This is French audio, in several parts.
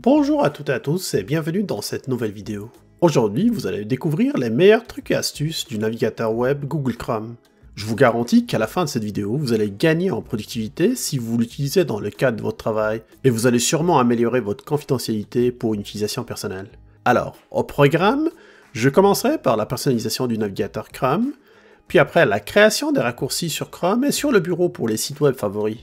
Bonjour à toutes et à tous et bienvenue dans cette nouvelle vidéo. Aujourd'hui, vous allez découvrir les meilleurs trucs et astuces du navigateur web Google Chrome. Je vous garantis qu'à la fin de cette vidéo, vous allez gagner en productivité si vous l'utilisez dans le cadre de votre travail et vous allez sûrement améliorer votre confidentialité pour une utilisation personnelle. Alors, au programme, je commencerai par la personnalisation du navigateur Chrome, puis après la création des raccourcis sur Chrome et sur le bureau pour les sites web favoris.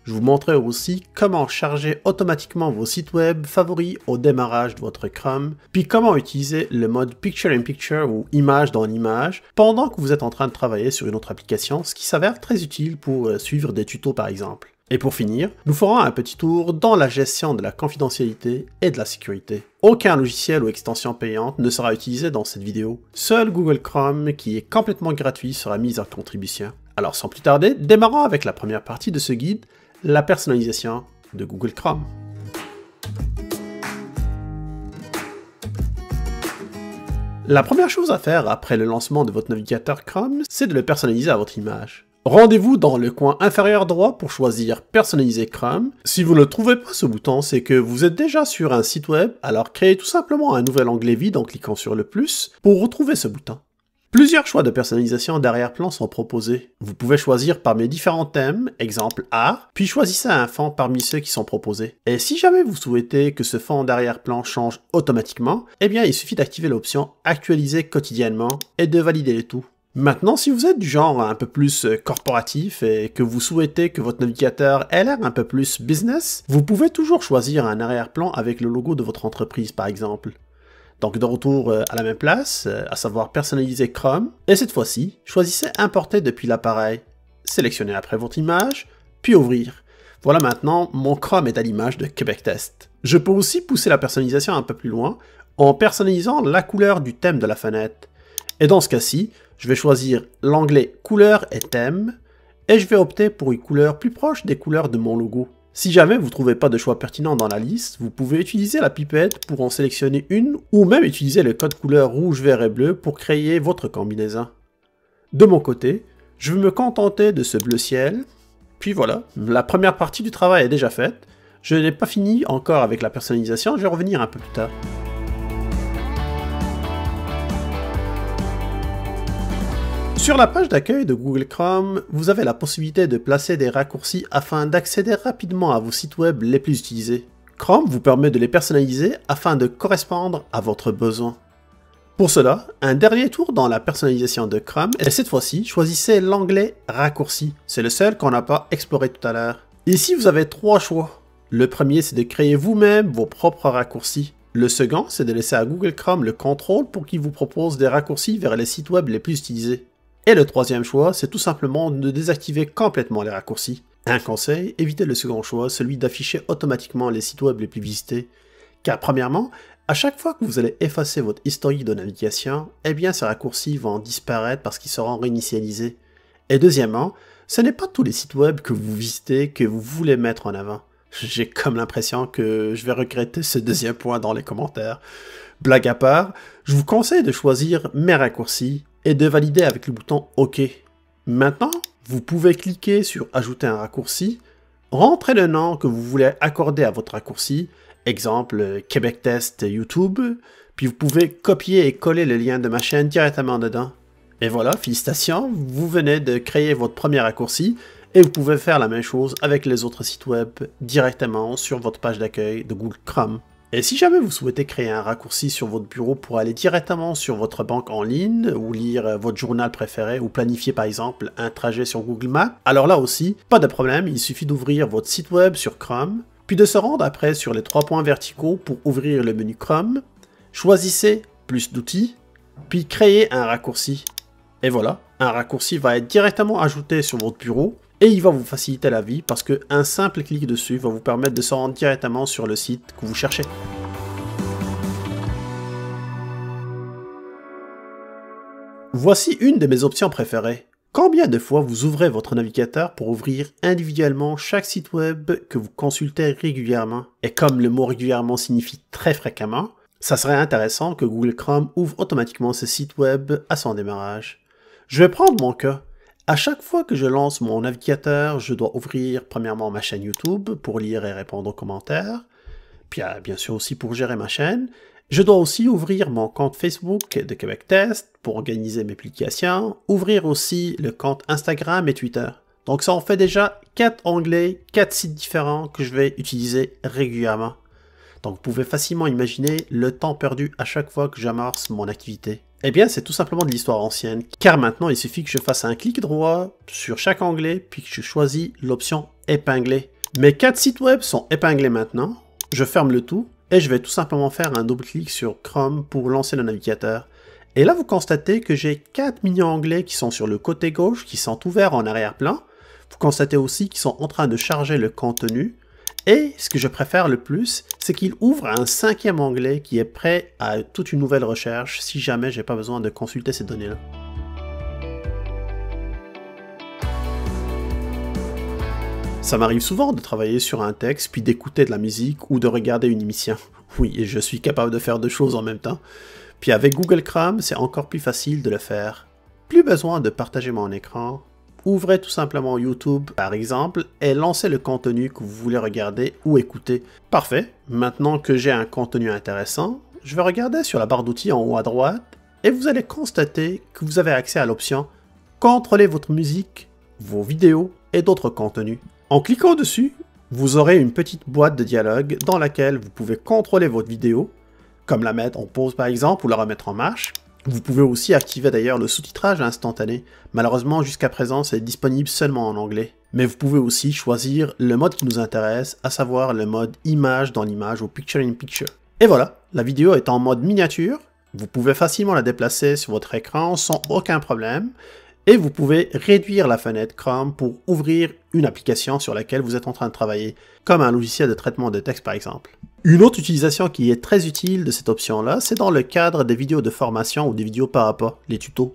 Je vous montrerai aussi comment charger automatiquement vos sites web favoris au démarrage de votre Chrome, puis comment utiliser le mode Picture-in-Picture ou image dans l'image pendant que vous êtes en train de travailler sur une autre application, ce qui s'avère très utile pour suivre des tutos par exemple. Et pour finir, nous ferons un petit tour dans la gestion de la confidentialité et de la sécurité. Aucun logiciel ou extension payante ne sera utilisé dans cette vidéo. Seul Google Chrome, qui est complètement gratuit, sera mis en contribution. Alors sans plus tarder, démarrons avec la première partie de ce guide, la personnalisation de Google Chrome. La première chose à faire après le lancement de votre navigateur Chrome, c'est de le personnaliser à votre image. Rendez-vous dans le coin inférieur droit pour choisir Personnaliser Chrome. Si vous ne trouvez pas ce bouton, c'est que vous êtes déjà sur un site web, alors créez tout simplement un nouvel onglet vide en cliquant sur le plus pour retrouver ce bouton. Plusieurs choix de personnalisation d'arrière-plan sont proposés. Vous pouvez choisir parmi différents thèmes, exemple art, puis choisissez un fond parmi ceux qui sont proposés. Et si jamais vous souhaitez que ce fond d'arrière-plan change automatiquement, eh bien il suffit d'activer l'option Actualiser quotidiennement et de valider le tout. Maintenant, si vous êtes du genre un peu plus corporatif et que vous souhaitez que votre navigateur ait l'air un peu plus business, vous pouvez toujours choisir un arrière-plan avec le logo de votre entreprise par exemple. Donc de retour à la même place, à savoir personnaliser Chrome, et cette fois-ci, choisissez importer depuis l'appareil. Sélectionnez après votre image, puis ouvrir. Voilà maintenant, mon Chrome est à l'image de Québec Test. Je peux aussi pousser la personnalisation un peu plus loin, en personnalisant la couleur du thème de la fenêtre. Et dans ce cas-ci, je vais choisir l'onglet couleurs et thèmes, et je vais opter pour une couleur plus proche des couleurs de mon logo. Si jamais vous ne trouvez pas de choix pertinent dans la liste, vous pouvez utiliser la pipette pour en sélectionner une ou même utiliser le code couleur rouge, vert et bleu pour créer votre combinaison. De mon côté, je vais me contenter de ce bleu ciel. Puis voilà, la première partie du travail est déjà faite. Je n'ai pas fini encore avec la personnalisation, je vais revenir un peu plus tard. Sur la page d'accueil de Google Chrome, vous avez la possibilité de placer des raccourcis afin d'accéder rapidement à vos sites web les plus utilisés. Chrome vous permet de les personnaliser afin de correspondre à votre besoin. Pour cela, un dernier tour dans la personnalisation de Chrome et cette fois-ci, choisissez l'onglet Raccourcis. C'est le seul qu'on n'a pas exploré tout à l'heure. Ici, vous avez trois choix. Le premier, c'est de créer vous-même vos propres raccourcis. Le second, c'est de laisser à Google Chrome le contrôle pour qu'il vous propose des raccourcis vers les sites web les plus utilisés. Et le troisième choix, c'est tout simplement de désactiver complètement les raccourcis. Un conseil, évitez le second choix, celui d'afficher automatiquement les sites web les plus visités. Car premièrement, à chaque fois que vous allez effacer votre historique de navigation, eh bien ces raccourcis vont disparaître parce qu'ils seront réinitialisés. Et deuxièmement, ce n'est pas tous les sites web que vous visitez que vous voulez mettre en avant. J'ai comme l'impression que je vais regretter ce deuxième point dans les commentaires. Blague à part, je vous conseille de choisir mes raccourcis et de valider avec le bouton OK. Maintenant, vous pouvez cliquer sur Ajouter un raccourci, rentrer le nom que vous voulez accorder à votre raccourci, exemple Québec Test YouTube, puis vous pouvez copier et coller le lien de ma chaîne directement dedans. Et voilà, félicitations, vous venez de créer votre premier raccourci et vous pouvez faire la même chose avec les autres sites web directement sur votre page d'accueil de Google Chrome. Et si jamais vous souhaitez créer un raccourci sur votre bureau pour aller directement sur votre banque en ligne, ou lire votre journal préféré, ou planifier par exemple un trajet sur Google Maps, alors là aussi, pas de problème, il suffit d'ouvrir votre site web sur Chrome, puis de se rendre après sur les trois points verticaux pour ouvrir le menu Chrome, choisissez plus d'outils, puis créez un raccourci. Et voilà, un raccourci va être directement ajouté sur votre bureau, et il va vous faciliter la vie parce qu'un simple clic dessus va vous permettre de se rendre directement sur le site que vous cherchez. Voici une de mes options préférées. Combien de fois vous ouvrez votre navigateur pour ouvrir individuellement chaque site web que vous consultez régulièrement? Et comme le mot régulièrement signifie très fréquemment, ça serait intéressant que Google Chrome ouvre automatiquement ce site web à son démarrage. Je vais prendre mon cas. À chaque fois que je lance mon navigateur, je dois ouvrir premièrement ma chaîne YouTube pour lire et répondre aux commentaires, Puis bien sûr aussi pour gérer ma chaîne. Je dois aussi ouvrir mon compte Facebook de Québec Test pour organiser mes publications, ouvrir aussi le compte Instagram et Twitter. Donc ça en fait déjà 4 onglets, 4 sites différents que je vais utiliser régulièrement. Donc vous pouvez facilement imaginer le temps perdu à chaque fois que j'amorce mon activité. Eh bien c'est tout simplement de l'histoire ancienne, car maintenant il suffit que je fasse un clic droit sur chaque onglet, puis que je choisis l'option épingler. Mes 4 sites web sont épinglés maintenant, je ferme le tout, et je vais tout simplement faire un double-clic sur Chrome pour lancer le navigateur. Et là vous constatez que j'ai 4 mini-onglets qui sont sur le côté gauche, qui sont ouverts en arrière-plan. Vous constatez aussi qu'ils sont en train de charger le contenu. Et ce que je préfère le plus, c'est qu'il ouvre un 5e onglet qui est prêt à toute une nouvelle recherche si jamais j'ai pas besoin de consulter ces données-là. Ça m'arrive souvent de travailler sur un texte, puis d'écouter de la musique ou de regarder une émission. Oui, et je suis capable de faire deux choses en même temps. Puis avec Google Chrome, c'est encore plus facile de le faire. Plus besoin de partager mon écran. Ouvrez tout simplement YouTube, par exemple, et lancez le contenu que vous voulez regarder ou écouter. Parfait. Maintenant que j'ai un contenu intéressant, je vais regarder sur la barre d'outils en haut à droite, et vous allez constater que vous avez accès à l'option « Contrôler votre musique, vos vidéos et d'autres contenus ». En cliquant dessus, vous aurez une petite boîte de dialogue dans laquelle vous pouvez contrôler votre vidéo, comme la mettre en pause par exemple ou la remettre en marche. Vous pouvez aussi activer d'ailleurs le sous-titrage instantané. Malheureusement, jusqu'à présent, c'est disponible seulement en anglais. Mais vous pouvez aussi choisir le mode qui nous intéresse, à savoir le mode image dans l'image ou picture in picture. Et voilà, la vidéo est en mode miniature. Vous pouvez facilement la déplacer sur votre écran sans aucun problème. Et vous pouvez réduire la fenêtre Chrome pour ouvrir une application sur laquelle vous êtes en train de travailler, comme un logiciel de traitement de texte par exemple. Une autre utilisation qui est très utile de cette option-là, c'est dans le cadre des vidéos de formation ou des vidéos par rapport, les tutos.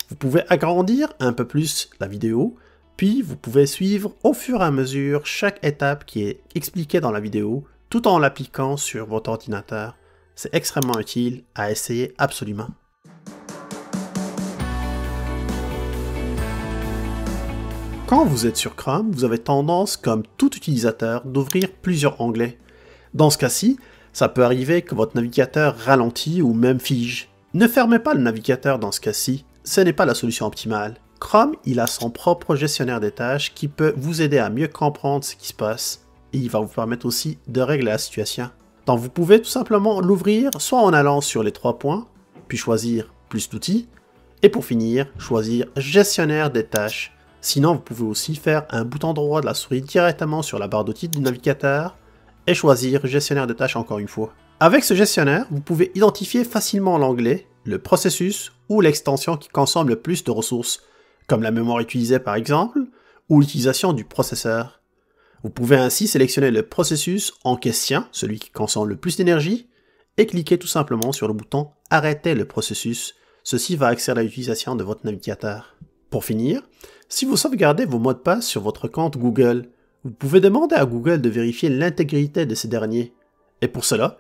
Vous pouvez agrandir un peu plus la vidéo, puis vous pouvez suivre au fur et à mesure chaque étape qui est expliquée dans la vidéo, tout en l'appliquant sur votre ordinateur. C'est extrêmement utile à essayer absolument. Quand vous êtes sur Chrome, vous avez tendance, comme tout utilisateur, d'ouvrir plusieurs onglets. Dans ce cas-ci, ça peut arriver que votre navigateur ralentit ou même fige. Ne fermez pas le navigateur dans ce cas-ci, ce n'est pas la solution optimale. Chrome, il a son propre gestionnaire des tâches qui peut vous aider à mieux comprendre ce qui se passe et il va vous permettre aussi de régler la situation. Donc vous pouvez tout simplement l'ouvrir soit en allant sur les 3 points, puis choisir plus d'outils, et pour finir, choisir gestionnaire des tâches. Sinon, vous pouvez aussi faire un bouton droit de la souris directement sur la barre d'outils du navigateur et choisir gestionnaire de tâches encore une fois. Avec ce gestionnaire, vous pouvez identifier facilement l'onglet, le processus ou l'extension qui consomme le plus de ressources, comme la mémoire utilisée par exemple, ou l'utilisation du processeur. Vous pouvez ainsi sélectionner le processus en question, celui qui consomme le plus d'énergie, et cliquer tout simplement sur le bouton « Arrêter le processus ». Ceci va accélérer l'utilisation de votre navigateur. Pour finir, si vous sauvegardez vos mots de passe sur votre compte Google, vous pouvez demander à Google de vérifier l'intégrité de ces derniers. Et pour cela,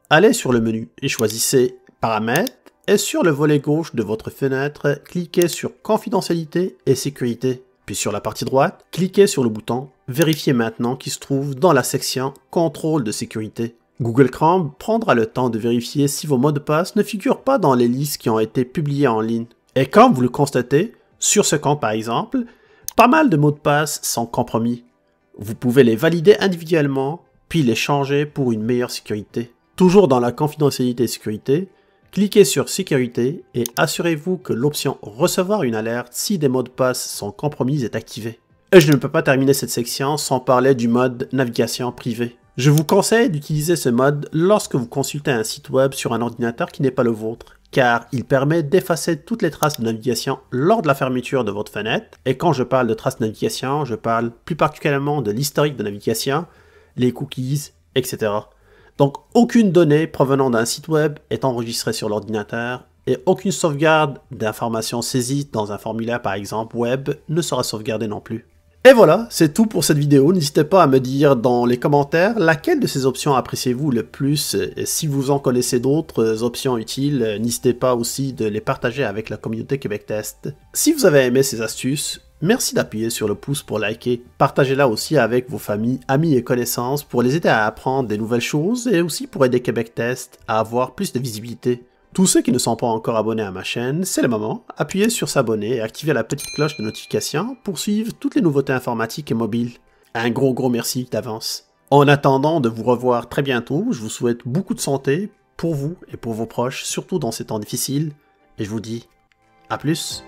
allez sur le menu et choisissez « Paramètres » et sur le volet gauche de votre fenêtre, cliquez sur « Confidentialité et sécurité ». Puis sur la partie droite, cliquez sur le bouton « Vérifier maintenant » qui se trouve dans la section « Contrôle de sécurité ». Google Chrome prendra le temps de vérifier si vos mots de passe ne figurent pas dans les listes qui ont été publiées en ligne. Et comme vous le constatez, sur ce compte par exemple, pas mal de mots de passe sont compromis. Vous pouvez les valider individuellement, puis les changer pour une meilleure sécurité. Toujours dans la confidentialité et sécurité, cliquez sur sécurité et assurez-vous que l'option recevoir une alerte si des mots de passe sont compromis est activée. Et je ne peux pas terminer cette section sans parler du mode navigation privée. Je vous conseille d'utiliser ce mode lorsque vous consultez un site web sur un ordinateur qui n'est pas le vôtre, car il permet d'effacer toutes les traces de navigation lors de la fermeture de votre fenêtre. Et quand je parle de traces de navigation, je parle plus particulièrement de l'historique de navigation, les cookies, etc. Donc aucune donnée provenant d'un site web est enregistrée sur l'ordinateur et aucune sauvegarde d'informations saisies dans un formulaire par exemple web ne sera sauvegardée non plus. Et voilà, c'est tout pour cette vidéo. N'hésitez pas à me dire dans les commentaires laquelle de ces options appréciez-vous le plus. Et si vous en connaissez d'autres options utiles, n'hésitez pas aussi de les partager avec la communauté Québec Test. Si vous avez aimé ces astuces, merci d'appuyer sur le pouce pour liker. Partagez-la aussi avec vos familles, amis et connaissances pour les aider à apprendre des nouvelles choses et aussi pour aider Québec Test à avoir plus de visibilité. Tous ceux qui ne sont pas encore abonnés à ma chaîne, c'est le moment, appuyez sur s'abonner et activez la petite cloche de notification pour suivre toutes les nouveautés informatiques et mobiles. Un gros merci d'avance. En attendant de vous revoir très bientôt, je vous souhaite beaucoup de santé pour vous et pour vos proches, surtout dans ces temps difficiles, et je vous dis à plus.